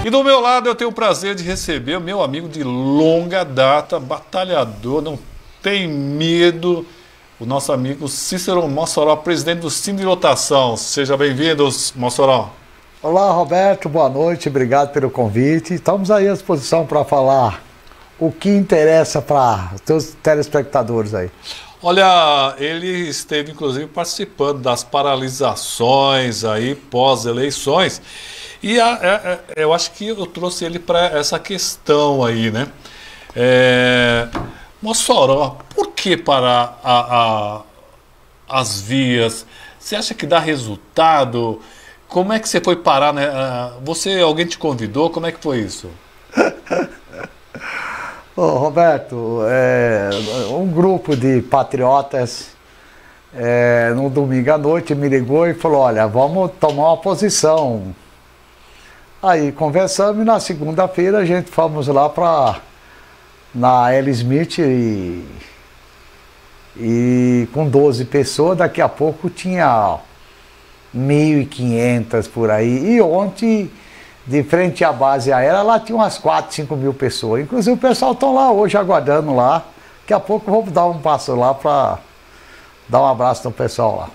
E do meu lado eu tenho o prazer de receber o meu amigo de longa data, batalhador, não tem medo, o nosso amigo Cícero Mossoró, presidente do Cine de Lotação. Seja bem-vindo, Mossoró. Olá, Roberto, boa noite, obrigado pelo convite. Estamos aí à disposição para falar o que interessa para os teus telespectadores aí. Olha, ele esteve inclusive participando das paralisações aí pós-eleições e eu acho que eu trouxe ele para essa questão aí, né? Mossoró, por que parar as vias? Você acha que dá resultado? Como é que você foi parar, né? Alguém te convidou? Como é que foi isso? Ô, Roberto, um grupo de patriotas no domingo à noite me ligou e falou: olha, vamos tomar uma posição. Aí conversamos e na segunda-feira a gente fomos lá na L. Smith e com 12 pessoas, daqui a pouco tinha 1.500 por aí. E ontem, de frente à base aérea, lá tinha umas 4, 5 mil pessoas. Inclusive o pessoal está lá hoje aguardando lá. Daqui a pouco eu vou dar um passo lá para dar um abraço no pessoal lá.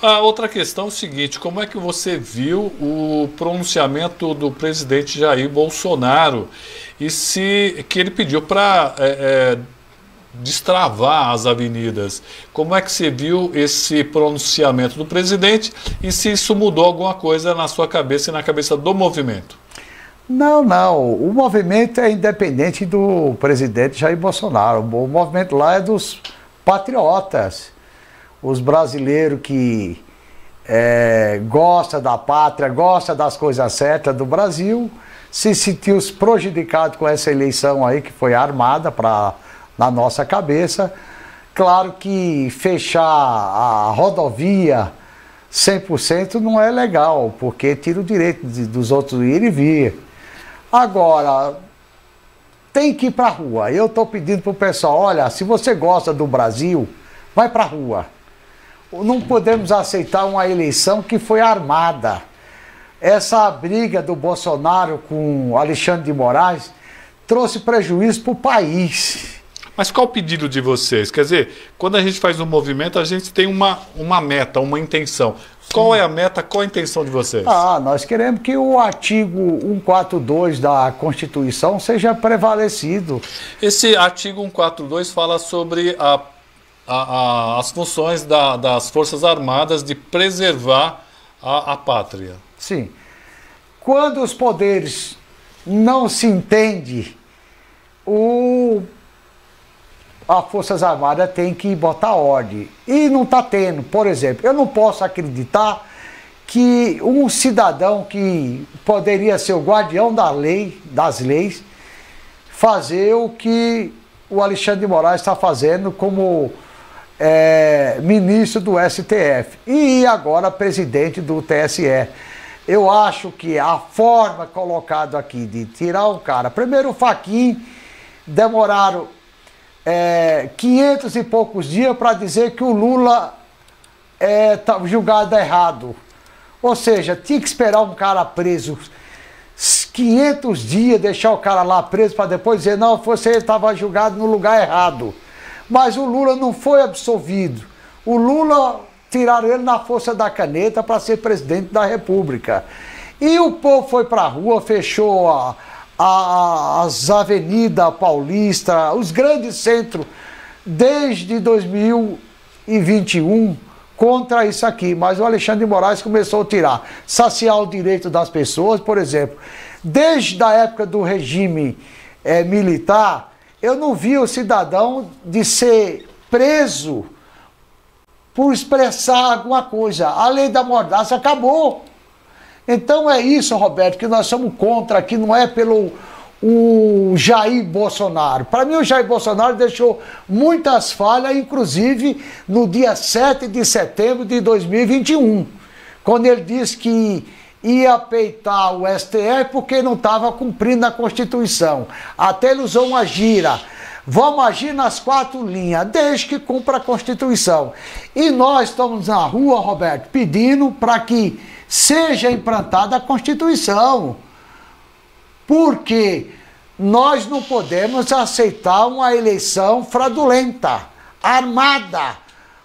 A outra questão é o seguinte: como é que você viu o pronunciamento do presidente Jair Bolsonaro e que ele pediu para destravar as avenidas? Como é que você viu esse pronunciamento do presidente e se isso mudou alguma coisa na sua cabeça e na cabeça do movimento? Não, o movimento é independente do presidente Jair Bolsonaro. O movimento lá é dos patriotas, os brasileiros que gostam da pátria, gostam das coisas certas do Brasil, se sentiu prejudicado com essa eleição aí que foi armada na nossa cabeça. Claro que fechar a rodovia 100% não é legal, porque tira o direito dos outros ir e vir. Agora, tem que ir para a rua. Eu estou pedindo para o pessoal: olha, se você gosta do Brasil, vai para a rua. Não podemos aceitar uma eleição que foi armada. Essa briga do Bolsonaro com o Alexandre de Moraes trouxe prejuízo para o país. Mas qual o pedido de vocês? Quer dizer, quando a gente faz um movimento, a gente tem uma meta, uma intenção. Qual é a meta, qual a intenção de vocês? Nós queremos que o artigo 142 da Constituição seja prevalecido. Esse artigo 142 fala sobre as funções das Forças Armadas de preservar a pátria. Sim. Quando os poderes não se entendem, as Forças Armadas tem que botar ordem. E não está tendo. Por exemplo, eu não posso acreditar que um cidadão que poderia ser o guardião das leis, fazer o que o Alexandre de Moraes está fazendo como ministro do STF e agora presidente do TSE. Eu acho que a forma colocada aqui de tirar o cara... Primeiro, o Fachin, demoraram 500 e poucos dias para dizer que o Lula tá julgado errado. Ou seja, tinha que esperar um cara preso 500 dias, deixar o cara lá preso para depois dizer: não, você estava julgado no lugar errado. Mas o Lula não foi absolvido. O Lula, tiraram ele na força da caneta para ser presidente da República. E o povo foi para a rua, fechou as avenidas paulistas, os grandes centros, desde 2021, contra isso aqui. Mas o Alexandre de Moraes começou a tirar, saciar o direito das pessoas. Por exemplo, desde a época do regime militar, eu não vi o cidadão de ser preso por expressar alguma coisa. A lei da mordaça acabou. Então é isso, Roberto, que nós somos contra aqui, não é pelo Jair Bolsonaro. Para mim, o Jair Bolsonaro deixou muitas falhas, inclusive no dia 7 de setembro de 2021, quando ele disse que ia peitar o STF porque não estava cumprindo a Constituição. Até ele usou uma gira: vamos agir nas 4 linhas, desde que cumpra a Constituição. E nós estamos na rua, Roberto, pedindo para que seja implantada a Constituição. Porque nós não podemos aceitar uma eleição fraudulenta, armada.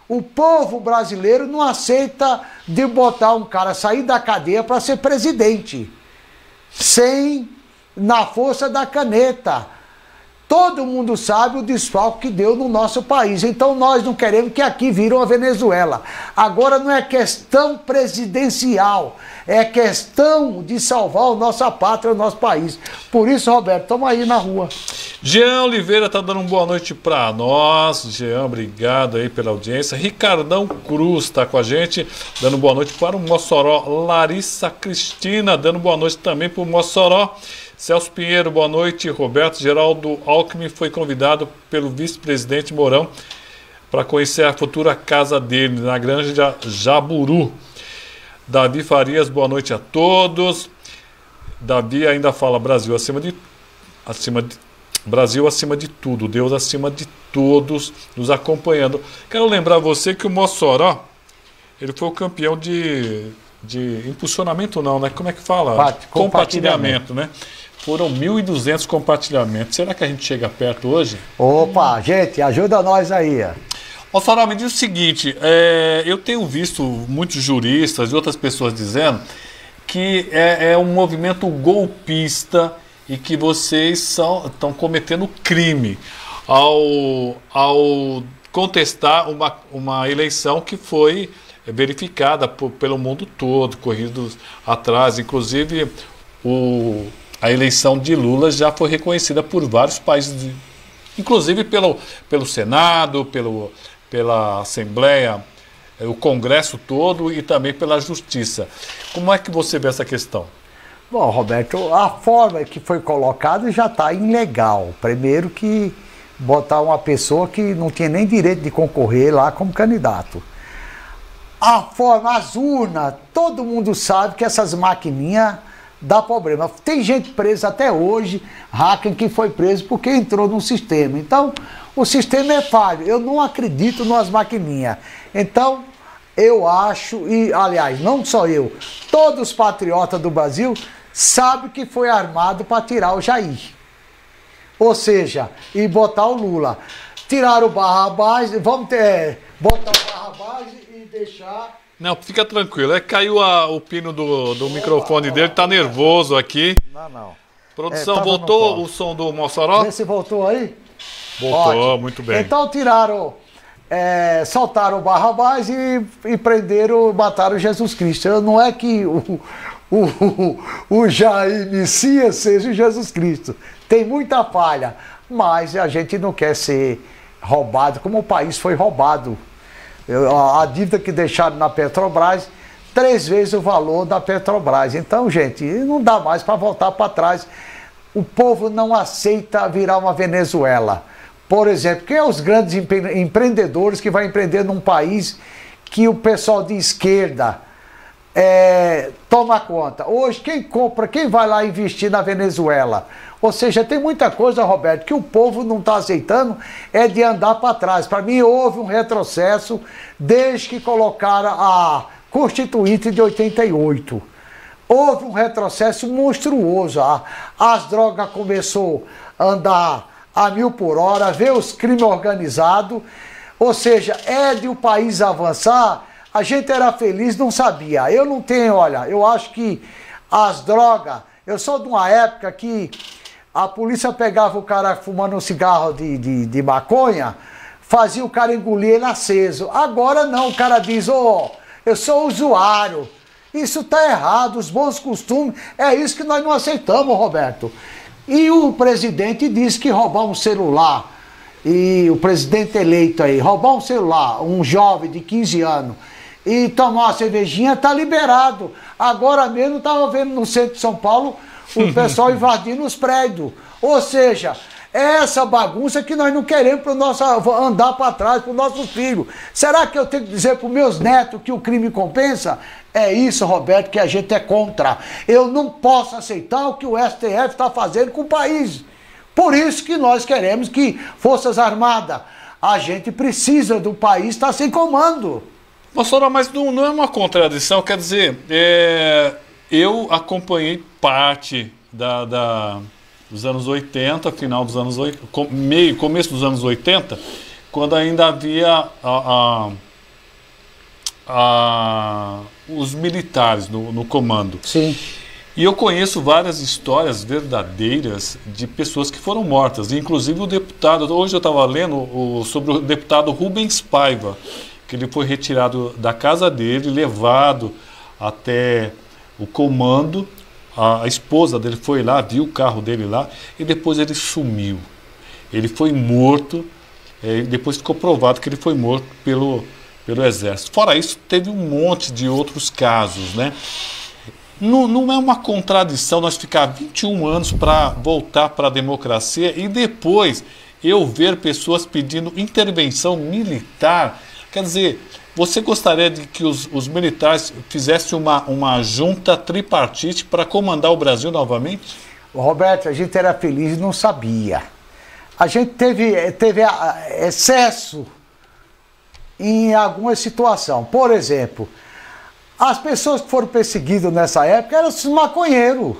O povo brasileiro não aceita de botar um cara sair da cadeia para ser presidente, sem, na força da caneta. Todo mundo sabe o desfalque que deu no nosso país. Então nós não queremos que aqui vire uma Venezuela. Agora não é questão presidencial, é questão de salvar a nossa pátria, o nosso país. Por isso, Roberto, estamos aí na rua. Jean Oliveira está dando uma boa noite para nós. Jean, obrigado aí pela audiência. Ricardão Cruz está com a gente, dando boa noite para o Mossoró. Larissa Cristina, dando boa noite também para o Mossoró. Celso Pinheiro, boa noite. Roberto Geraldo Alckmin foi convidado pelo vice-presidente Mourão para conhecer a futura casa dele, na Granja Jaburu. Davi Farias, boa noite a todos. Davi ainda fala Brasil Brasil acima de tudo, Deus acima de todos, nos acompanhando. Quero lembrar você que o Mossoró, ele foi o campeão de impulsionamento não, né? Como é que fala? Compartilhamento, né? Foram 1.200 compartilhamentos. Será que a gente chega perto hoje? Opa, gente, ajuda nós aí. Mossoró, me diz o seguinte, eu tenho visto muitos juristas e outras pessoas dizendo que é um movimento golpista e que vocês estão cometendo crime ao contestar uma eleição que foi verificada pelo mundo todo, corridos atrás. Inclusive, a eleição de Lula já foi reconhecida por vários países, inclusive pelo Senado, pela Assembleia, o Congresso todo e também pela Justiça. Como é que você vê essa questão? Bom, Roberto, a forma que foi colocada já está ilegal. Primeiro que botar uma pessoa que não tinha nem direito de concorrer lá como candidato. A forma, as urnas, todo mundo sabe que essas maquininhas dá problema. Tem gente presa até hoje, hacker que foi preso porque entrou no sistema. Então, o sistema é falho. Eu não acredito nas maquininhas. Então, eu acho, e aliás, não só eu, todos os patriotas do Brasil sabem que foi armado para tirar o Jair. Ou seja, botar o Lula. Tirar o Barrabás, botar o Barrabás e deixar... Não, fica tranquilo. Caiu o pino do microfone dele, tá nervoso aqui. Não. Produção, voltou o som do Mossoró? Vê se voltou aí. Voltou, ótimo. Muito bem. Então soltaram o Barrabás e prenderam, mataram Jesus Cristo. Não é que o Jair Messias seja o Jesus Cristo. Tem muita falha, mas a gente não quer ser roubado, como o país foi roubado. A dívida que deixaram na Petrobras, 3 vezes o valor da Petrobras. Então, gente, não dá mais para voltar para trás. O povo não aceita virar uma Venezuela. Por exemplo, quem é os grandes empreendedores que vão empreender num país que o pessoal de esquerda toma conta? Hoje, quem vai lá investir na Venezuela? Ou seja, tem muita coisa, Roberto, que o povo não está aceitando, de andar para trás. Para mim, houve um retrocesso desde que colocaram a Constituinte de 88. Houve um retrocesso monstruoso. As drogas começou a andar a 1000 por hora, ver os crimes organizados. Ou seja, de o país avançar, a gente era feliz, não sabia. Eu não tenho, olha, eu acho que as drogas... Eu sou de uma época que a polícia pegava o cara fumando um cigarro de maconha, fazia o cara engolir ele aceso. Agora não, o cara diz, eu sou usuário. Isso está errado, os bons costumes, é isso que nós não aceitamos, Roberto. E o presidente disse que roubar um celular, e o presidente eleito aí, roubar um celular, um jovem de 15 anos, e tomar uma cervejinha, está liberado. Agora mesmo estava vendo no centro de São Paulo o pessoal invadindo os prédios. Ou seja, é essa bagunça que nós não queremos andar para trás para os nossos filhos. Será que eu tenho que dizer para os meus netos que o crime compensa? É isso, Roberto, que a gente é contra. Eu não posso aceitar o que o STF está fazendo com o país. Por isso que nós queremos que Forças Armadas, a gente precisa do país estar sem comando. Mossoró, mas não é uma contradição, quer dizer, eu acompanhei parte dos anos 80, final dos anos 80, começo dos anos 80, quando ainda havia os militares no comando. Sim. E eu conheço várias histórias verdadeiras de pessoas que foram mortas, inclusive o deputado, hoje eu estava lendo sobre o deputado Rubens Paiva, que ele foi retirado da casa dele, levado até o comando, a esposa dele foi lá, viu o carro dele lá, e depois ele sumiu. Ele foi morto, depois ficou provado que ele foi morto pelo exército. Fora isso, teve um monte de outros casos, né? Não é uma contradição nós ficar 21 anos para voltar para a democracia e depois eu ver pessoas pedindo intervenção militar. Quer dizer, você gostaria de que os militares fizessem uma junta tripartite para comandar o Brasil novamente? Roberto, a gente era feliz e não sabia. A gente teve excesso em alguma situação. Por exemplo, as pessoas que foram perseguidas nessa época eram os maconheiros.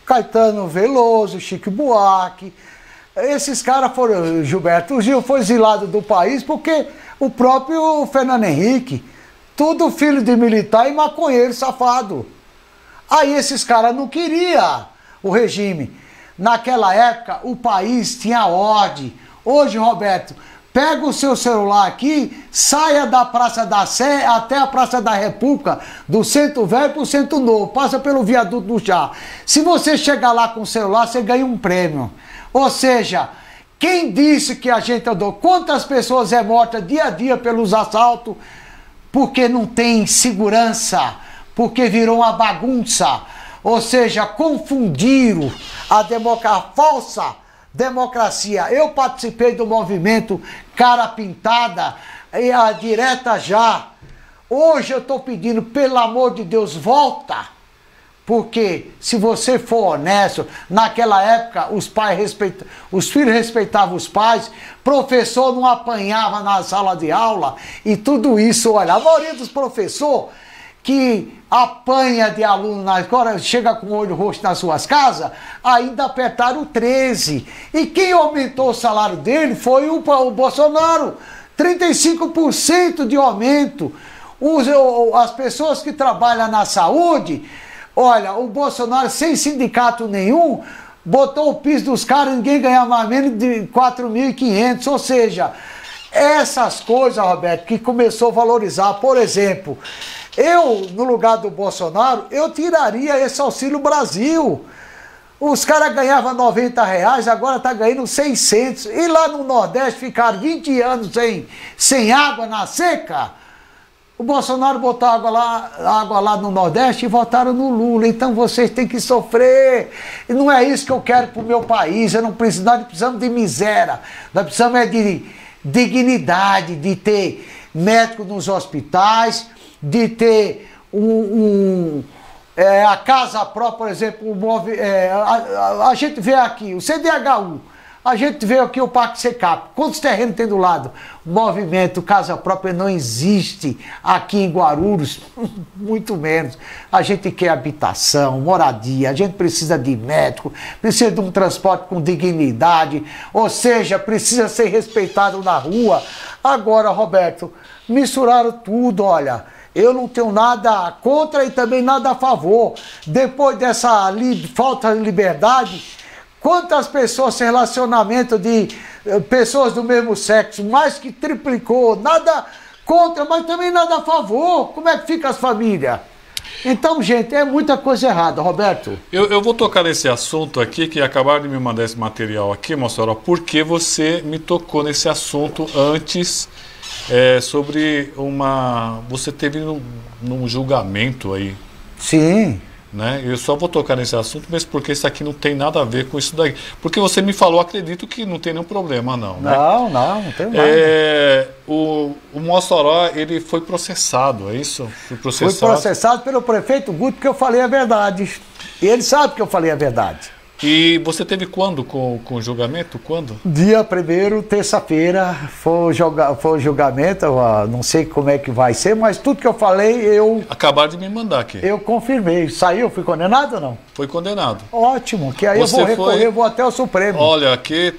Caetano Veloso, Chico Buarque. Esses caras foram... Gilberto Gil foi exilado do país porque o próprio Fernando Henrique, tudo filho de militar e maconheiro safado. Aí esses caras não queriam o regime. Naquela época o país tinha ordem. Hoje, Roberto, pega o seu celular aqui, saia da Praça da Sé até a Praça da República, do Centro Velho para o Centro Novo, passa pelo Viaduto do Chá. Se você chegar lá com o celular, você ganha um prêmio. Ou seja, quem disse que a gente andou? Quantas pessoas é morta dia a dia pelos assaltos? Porque não tem segurança, porque virou uma bagunça. Ou seja, confundiram a falsa democracia. Eu participei do movimento Cara Pintada e a Direta Já. Hoje eu estou pedindo, pelo amor de Deus, volta. Porque se você for honesto, naquela época os filhos respeitavam os pais, professor não apanhava na sala de aula e tudo isso. Olha, a maioria dos professores que apanha de aluno na escola, chega com o olho roxo nas suas casas, ainda apertaram o 13. E quem aumentou o salário dele foi o Bolsonaro. 35% de aumento. As pessoas que trabalham na saúde, olha, o Bolsonaro, sem sindicato nenhum, botou o piso dos caras, ninguém ganhava mais menos de 4.500. Ou seja, essas coisas, Roberto, que começou a valorizar. Por exemplo, eu, no lugar do Bolsonaro, eu tiraria esse Auxílio Brasil. Os caras ganhavam R$90, agora tá ganhando 600. E lá no Nordeste ficaram 20 anos sem água na seca. O Bolsonaro botou água lá no Nordeste e votaram no Lula. Então vocês têm que sofrer. E não é isso que eu quero pro meu país. Nós precisamos de miséria. Nós precisamos de dignidade, de ter médico nos hospitais, de ter a casa própria, por exemplo, a gente vê aqui, o CDHU, a gente vê aqui o Parque Secap. Quantos terrenos tem do lado? O movimento Casa Própria não existe aqui em Guarulhos, muito menos. A gente quer habitação, moradia, a gente precisa de médico, precisa de um transporte com dignidade, ou seja, precisa ser respeitado na rua. Agora, Roberto, misturaram tudo, olha. Eu não tenho nada contra e também nada a favor. Depois dessa falta de liberdade, quantas pessoas sem relacionamento de pessoas do mesmo sexo, mais que triplicou, nada contra, mas também nada a favor. Como é que fica as famílias? Então, gente, é muita coisa errada, Roberto. Eu vou tocar nesse assunto aqui, que acabaram de me mandar esse material aqui, Mossoró, porque você me tocou nesse assunto antes. Sobre você teve num julgamento aí. Sim. Né? Eu só vou tocar nesse assunto, mesmo porque isso aqui não tem nada a ver com isso daí. Porque você me falou, acredito que não tem nenhum problema, não. Né? Não tem nada. O Mossoró, ele foi processado, é isso? Foi processado. Pelo prefeito Guto, porque eu falei a verdade. E ele sabe que eu falei a verdade. E você teve quando com o julgamento? Quando? Dia 1º, terça-feira, foi o julgamento, não sei como é que vai ser, mas tudo que eu falei, Acabaram de me mandar aqui. Eu confirmei. Saiu? Fui condenado ou não? Foi condenado. Ótimo, que aí eu vou recorrer, vou até o Supremo. Olha, aqui,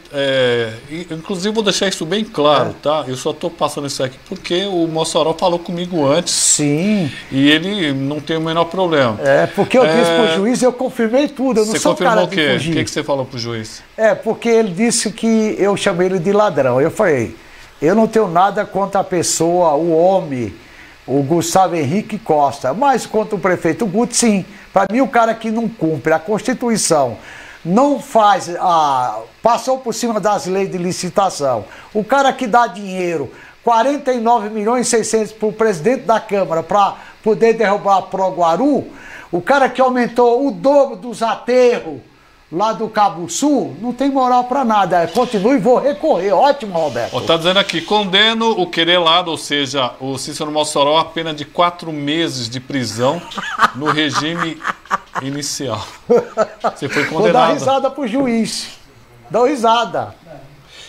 inclusive vou deixar isso bem claro, tá? Eu só estou passando isso aqui porque o Mossoró falou comigo antes. Sim. E ele não tem o menor problema. Porque eu disse pro juiz, eu confirmei tudo, eu não sou cara de fugir. O que você falou pro juiz? Porque ele disse que eu chamei ele de ladrão. Eu falei, eu não tenho nada contra a pessoa, o homem, o Gustavo Henrique Costa, mas contra o prefeito Guto, sim. Para mim, o cara que não cumpre a Constituição, não faz, passou por cima das leis de licitação, o cara que dá dinheiro, 49.600.000 para o presidente da Câmara para poder derrubar a Proguaru, o cara que aumentou o dobro dos aterros lá do Cabo Sul, não tem moral para nada. Continue e vou recorrer. Ótimo, Roberto. Está dizendo aqui, condeno o querelado, ou seja, o Cícero Mossoró, a pena de 4 meses de prisão no regime inicial. Você foi condenado. Vou dar risada pro juiz. Dá risada.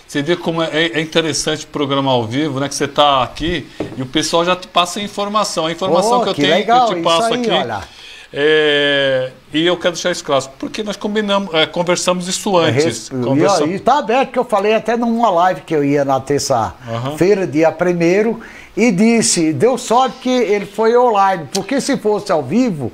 Você vê como é interessante o programa ao vivo, né? Que você está aqui e o pessoal já te passa a informação. A informação que eu tenho, legal, que eu te passo aí, aqui. Olha. E eu quero deixar isso claro, porque nós conversamos isso antes. E está aberto, que eu falei até numa live que eu ia na terça-feira, dia 1º, e disse, deu sorte que ele foi online, porque se fosse ao vivo,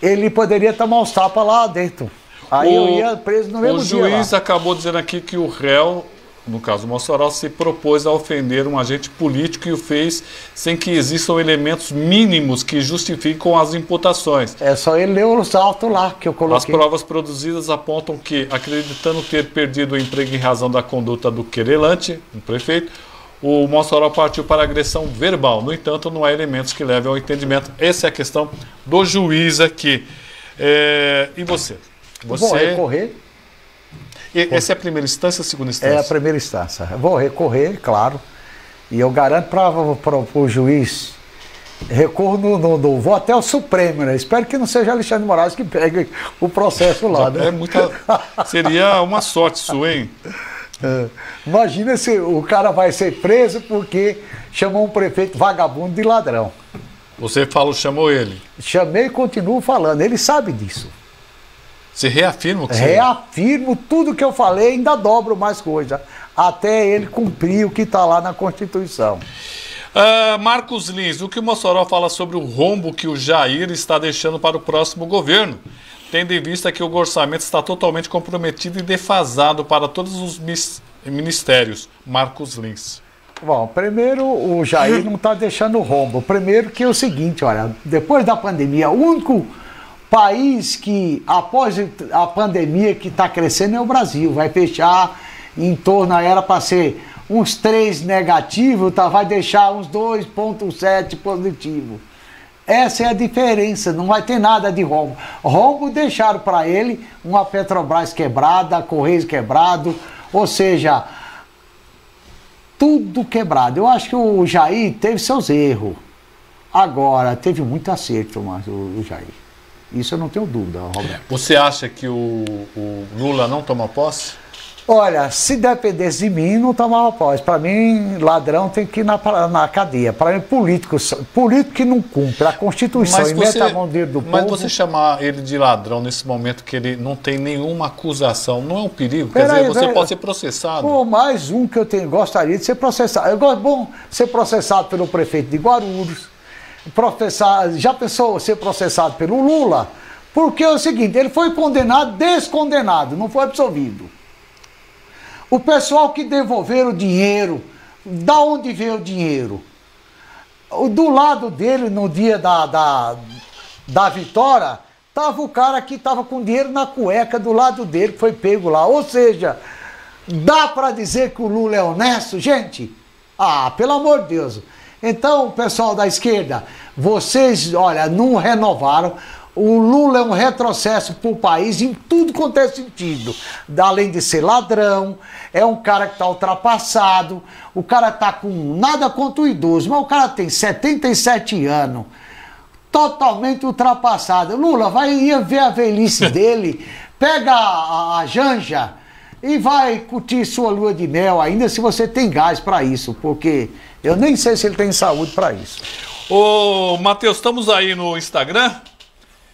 ele poderia tomar uns tapas lá dentro. Aí eu ia preso no mesmo dia. O juiz acabou dizendo aqui que o réu, no caso do Mossoró, se propôs a ofender um agente político e o fez sem que existam elementos mínimos que justificam as imputações. É só ele ler os autos lá que eu coloquei. As provas produzidas apontam que, acreditando ter perdido o emprego em razão da conduta do querelante, o prefeito, o Mossoró partiu para agressão verbal. No entanto, não há elementos que levem ao entendimento. Essa é a questão do juiz aqui. E você? Vou recorrer. Essa é a primeira instância ou a segunda instância? É a primeira instância. Eu vou recorrer, claro. E eu garanto para o juiz, recorro vou até o Supremo, né? Espero que não seja Alexandre Moraes que pegue o processo lá, né? Seria uma sorte sua, hein? Imagina se o cara vai ser preso porque chamou um prefeito vagabundo de ladrão. Você chamou ele? Chamei e continuo falando, ele sabe disso. Você reafirma o que você... Reafirmo tudo que eu falei, ainda dobro mais coisa, até ele cumprir o que está lá na Constituição. Marcos Lins, o que o Mossoró fala sobre o rombo que o Jair está deixando para o próximo governo, tendo em vista que o orçamento está totalmente comprometido e defasado para todos os ministérios? Marcos Lins. Bom, primeiro o Jair não está deixando rombo. Primeiro que é o seguinte, olha, depois da pandemia, o único país que, após a pandemia que está crescendo é o Brasil. Vai fechar em torno, era para ser uns 3 negativos, vai deixar uns 2,7 positivo. Essa é a diferença, não vai ter nada de rombo. Rombo deixaram para ele uma Petrobras quebrada, Correios quebrado, ou seja, tudo quebrado. Eu acho que o Jair teve seus erros. Agora, teve muito acerto, mas o Jair. Isso eu não tenho dúvida, Roberto. Você acha que o Lula não toma posse? Olha, se dependesse de mim, não tomava posse. Para mim, ladrão tem que ir na cadeia. Para mim, político que não cumpre a Constituição e mete a mão dentro do povo... Mas você chamar ele de ladrão nesse momento que ele não tem nenhuma acusação, não é um perigo? Quer dizer, você pode ser processado. Pô, mais um que eu gostaria de ser processado. Eu gosto de ser processado pelo prefeito de Guarulhos. Já pensou ser processado pelo Lula? Porque é o seguinte, ele foi condenado, descondenado, não foi absolvido. O pessoal que devolveram o dinheiro, da onde veio o dinheiro? Do lado dele, no dia da vitória, estava o cara que estava com dinheiro na cueca do lado dele, que foi pego lá. Ou seja, dá para dizer que o Lula é honesto, gente? Pelo amor de Deus. Então, pessoal da esquerda, vocês, olha, não renovaram. O Lula é um retrocesso para o país em tudo quanto é sentido. Além de ser ladrão, é um cara que está ultrapassado, o cara está com nada contra o idoso, mas o cara tem 77 anos, totalmente ultrapassado. Lula ia ver a velhice dele, Pega a Janja e vai curtir sua lua de mel, ainda se você tem gás para isso, porque eu nem sei se ele tem saúde para isso. Ô, Matheus, estamos aí no Instagram,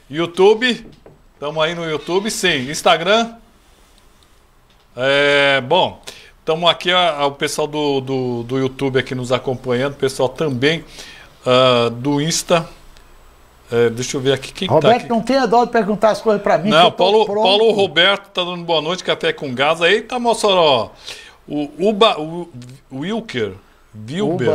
YouTube, estamos aí no YouTube, sim, Instagram. Bom, estamos aqui, o pessoal do YouTube aqui nos acompanhando, o pessoal também do Insta. Deixa eu ver aqui quem Roberto, tá aqui. não tenha dó de perguntar as coisas para mim. Não, Paulo Roberto tá dando boa noite, café com gás. Eita, Mossoró. O Wilker. Wilber.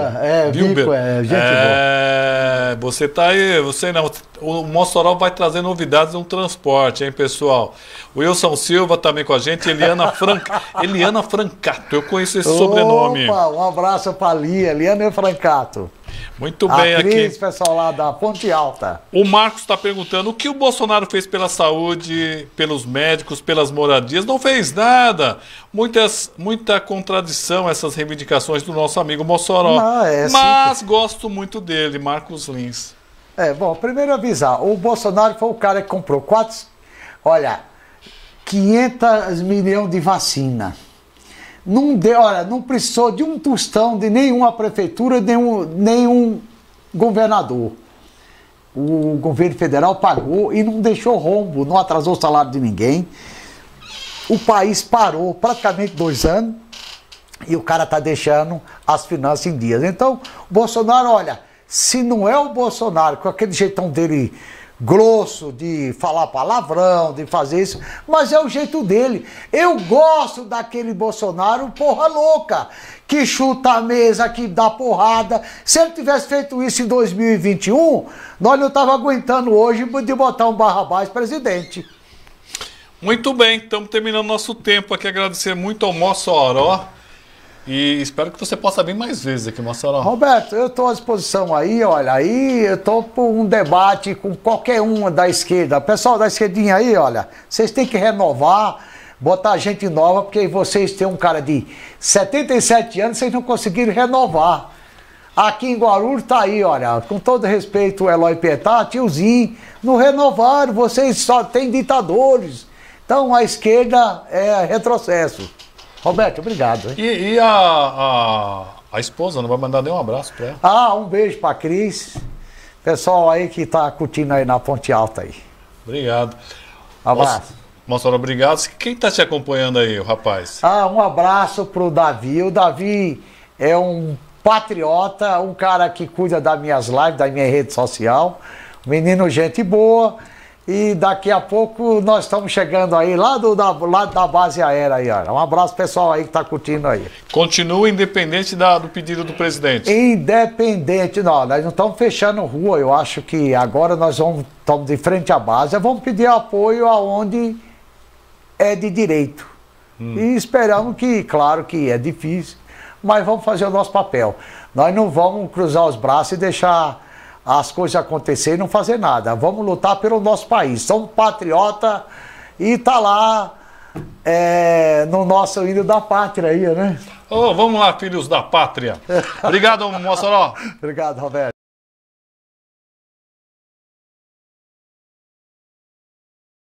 Wilber. Gente boa. Você tá aí, você não. O Mossoró vai trazer novidades no transporte, hein, pessoal? O Wilson Silva também com a gente, Eliana Francato, eu conheço esse sobrenome. Opa, um abraço para Eliana Francato. Muito bem, atriz, aqui. Pessoal lá da Ponte Alta. O Marcos está perguntando o que o Bolsonaro fez pela saúde, pelos médicos, pelas moradias. Não fez nada. Muita contradição essas reivindicações do nosso amigo Mossoró. Mas gosto muito dele, Marcos Lins. Bom, primeiro avisar, o Bolsonaro foi o cara que comprou 500 milhões de vacina. Não precisou de um tostão de nenhuma prefeitura, nenhum governador. O governo federal pagou e não deixou rombo, não atrasou o salário de ninguém. O país parou praticamente 2 anos e o cara está deixando as finanças em dias. Então, o Bolsonaro, se não é o Bolsonaro, com aquele jeitão dele grosso, de falar palavrão, de fazer isso, mas é o jeito dele. Eu gosto daquele Bolsonaro porra louca, que chuta a mesa, que dá porrada. Se ele tivesse feito isso em 2021, nós não estávamos aguentando hoje de botar um Barrabás presidente. Muito bem, estamos terminando nosso tempo aqui. Agradecer muito ao Mossoró. E espero que você possa vir mais vezes aqui, Mossoró. Roberto, eu estou à disposição aí, aí eu estou por um debate com qualquer um da esquerda. Pessoal da esquerdinha aí, vocês têm que renovar, botar gente nova, porque vocês têm um cara de 77 anos, vocês não conseguiram renovar. Aqui em Guarulhos tá aí, com todo respeito, o Eloy Pietá, tiozinho, não renovaram, vocês só têm ditadores. Então a esquerda é retrocesso. Roberto, obrigado. E a esposa, não vai mandar nenhum abraço para ela? Um beijo para Cris. Pessoal aí que tá curtindo aí na Ponte Alta aí. Obrigado. Abraço. Mossoró, obrigado. Quem tá te acompanhando aí, o rapaz? Um abraço pro Davi. O Davi é um patriota, um cara que cuida das minhas lives, da minha rede social. Menino, gente boa. E daqui a pouco nós estamos chegando aí, lá da base aérea aí, Um abraço pessoal aí que está curtindo aí. Continua independente do pedido do presidente? Independente, nós não estamos fechando rua. Eu acho que agora nós estamos de frente à base, vamos pedir apoio aonde é de direito. E esperamos que, claro que é difícil, mas vamos fazer o nosso papel. Nós não vamos cruzar os braços e deixar as coisas acontecerem e não fazer nada. Vamos lutar pelo nosso país. Somos patriota e tá lá no nosso hino da pátria aí, né? Vamos lá, filhos da pátria. Obrigado, Mossoró. Obrigado, Roberto.